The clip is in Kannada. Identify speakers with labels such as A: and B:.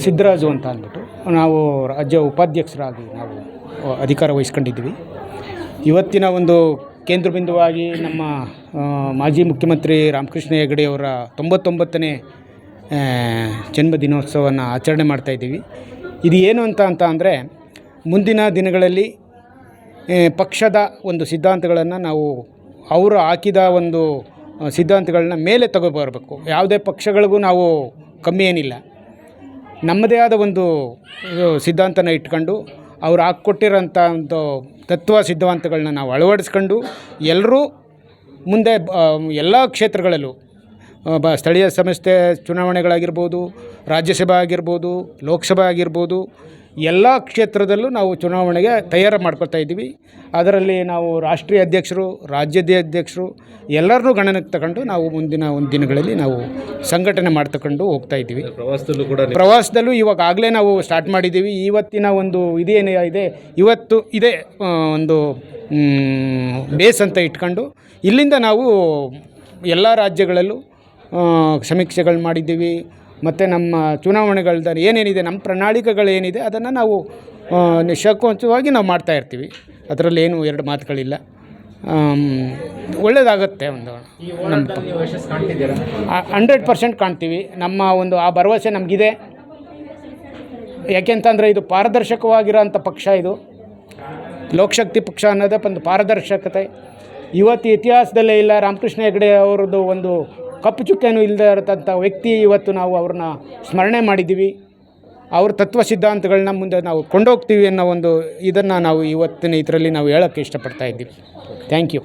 A: ಸಿದ್ದರಾಜು ಅಂತ ಅಂದ್ಬಿಟ್ಟು ನಾವು ರಾಜ್ಯ ಉಪಾಧ್ಯಕ್ಷರಾಗಿ ನಾವು ಅಧಿಕಾರ ವಹಿಸ್ಕೊಂಡಿದ್ವಿ. ಇವತ್ತಿನ ಒಂದು ಕೇಂದ್ರ ಬಿಂದುವಾಗಿ ನಮ್ಮ ಮಾಜಿ ಮುಖ್ಯಮಂತ್ರಿ ರಾಮಕೃಷ್ಣ ಹೆಗಡೆಯವರ 99ನೇ ಜನ್ಮದಿನೋತ್ಸವವನ್ನು ಆಚರಣೆ ಮಾಡ್ತಾಯಿದ್ದೀವಿ. ಇದು ಏನು ಅಂತ ಅಂದರೆ ಮುಂದಿನ ದಿನಗಳಲ್ಲಿ ಪಕ್ಷದ ಒಂದು ಸಿದ್ಧಾಂತಗಳನ್ನು ನಾವು ಅವರು ಹಾಕಿದ ಒಂದು ಸಿದ್ಧಾಂತಗಳನ್ನ ಮೇಲೆ ತಗೊಬರಬೇಕು. ಯಾವುದೇ ಪಕ್ಷಗಳಿಗೂ ನಾವು ಕಮ್ಮಿ ಏನಿಲ್ಲ. ನಮ್ಮದೇ ಆದ ಒಂದು ಸಿದ್ಧಾಂತನ ಇಟ್ಕೊಂಡು ಅವ್ರು ಹಾಕ್ಕೊಟ್ಟಿರೋಂಥ ಒಂದು ತತ್ವ ಸಿದ್ಧಾಂತಗಳನ್ನ ನಾವು ಅಳವಡಿಸ್ಕೊಂಡು ಎಲ್ಲರೂ ಮುಂದೆ ಎಲ್ಲ ಕ್ಷೇತ್ರಗಳಲ್ಲೂ ಸ್ಥಳೀಯ ಸಂಸ್ಥೆ ಚುನಾವಣೆಗಳಾಗಿರ್ಬೋದು, ರಾಜ್ಯಸಭೆ ಆಗಿರ್ಬೋದು, ಲೋಕಸಭೆ ಆಗಿರ್ಬೋದು, ಎಲ್ಲ ಕ್ಷೇತ್ರದಲ್ಲೂ ನಾವು ಚುನಾವಣೆಗೆ ತಯಾರು ಮಾಡ್ಕೊಳ್ತಾ ಇದ್ದೀವಿ. ಅದರಲ್ಲಿ ನಾವು ರಾಷ್ಟ್ರೀಯ ಅಧ್ಯಕ್ಷರು, ರಾಜ್ಯದ ಅಧ್ಯಕ್ಷರು ಎಲ್ಲರನ್ನೂ ಗಣನೆಗೆ ತಗೊಂಡು ನಾವು ಮುಂದಿನ ಒಂದು ದಿನಗಳಲ್ಲಿ ನಾವು ಸಂಘಟನೆ ಮಾಡ್ತಕೊಂಡು ಹೋಗ್ತಾ ಇದ್ದೀವಿ. ಪ್ರವಾಸದಲ್ಲೂ ಇವಾಗಲೇ ನಾವು ಸ್ಟಾರ್ಟ್ ಮಾಡಿದ್ದೀವಿ. ಇವತ್ತಿನ ಒಂದು ಇದೇನು ಇದೆ, ಇವತ್ತು ಇದೇ ಒಂದು ಬೇಸ್ ಅಂತ ಇಟ್ಕೊಂಡು ಇಲ್ಲಿಂದ ನಾವು ಎಲ್ಲ ರಾಜ್ಯಗಳಲ್ಲೂ ಸಮೀಕ್ಷೆಗಳು ಮಾಡಿದ್ದೀವಿ. ಮತ್ತು ನಮ್ಮ ಚುನಾವಣೆಗಳ್ದು ಏನೇನಿದೆ, ನಮ್ಮ ಪ್ರಣಾಳಿಕೆಗಳೇನಿದೆ ಅದನ್ನು ನಾವು ನಿಸ್ಸಂಕೋಚವಾಗಿ ನಾವು ಮಾಡ್ತಾಯಿರ್ತೀವಿ. ಅದರಲ್ಲಿ ಏನು ಎರಡು ಮಾತುಗಳಿಲ್ಲ. ಒಳ್ಳೆಯದಾಗುತ್ತೆ. ಒಂದು ನಮ್ಮ 100% ಕಾಣ್ತೀವಿ. ನಮ್ಮ ಒಂದು ಆ ಭರವಸೆ ನಮಗಿದೆ. ಯಾಕೆಂತಂದರೆ ಇದು ಪಾರದರ್ಶಕವಾಗಿರೋಂಥ ಪಕ್ಷ. ಇದು ಲೋಕಶಕ್ತಿ ಪಕ್ಷ ಅನ್ನೋದೇ ಒಂದು ಪಾರದರ್ಶಕತೆ ಇವತ್ತು ಇತಿಹಾಸದಲ್ಲೇ ಇಲ್ಲ. ರಾಮಕೃಷ್ಣ ಹೆಗಡೆ ಅವ್ರದ್ದು ಒಂದು ಕಪ್ಪು ಚುಕ್ಕೆನೂ ಇಲ್ಲದೆ ಇರತಂಥ ವ್ಯಕ್ತಿ. ಇವತ್ತು ನಾವು ಅವ್ರನ್ನ ಸ್ಮರಣೆ ಮಾಡಿದ್ದೀವಿ. ಅವ್ರ ತತ್ವ ಸಿದ್ಧಾಂತಗಳನ್ನ ಮುಂದೆ ನಾವು ಕೊಂಡೋಗ್ತೀವಿ ಅನ್ನೋ ಒಂದು ಇದನ್ನು ನಾವು ಇವತ್ತಿನ ಇದರಲ್ಲಿ ನಾವು ಹೇಳೋಕ್ಕೆ ಇಷ್ಟಪಡ್ತಾ ಇದ್ದೀವಿ. Thank you.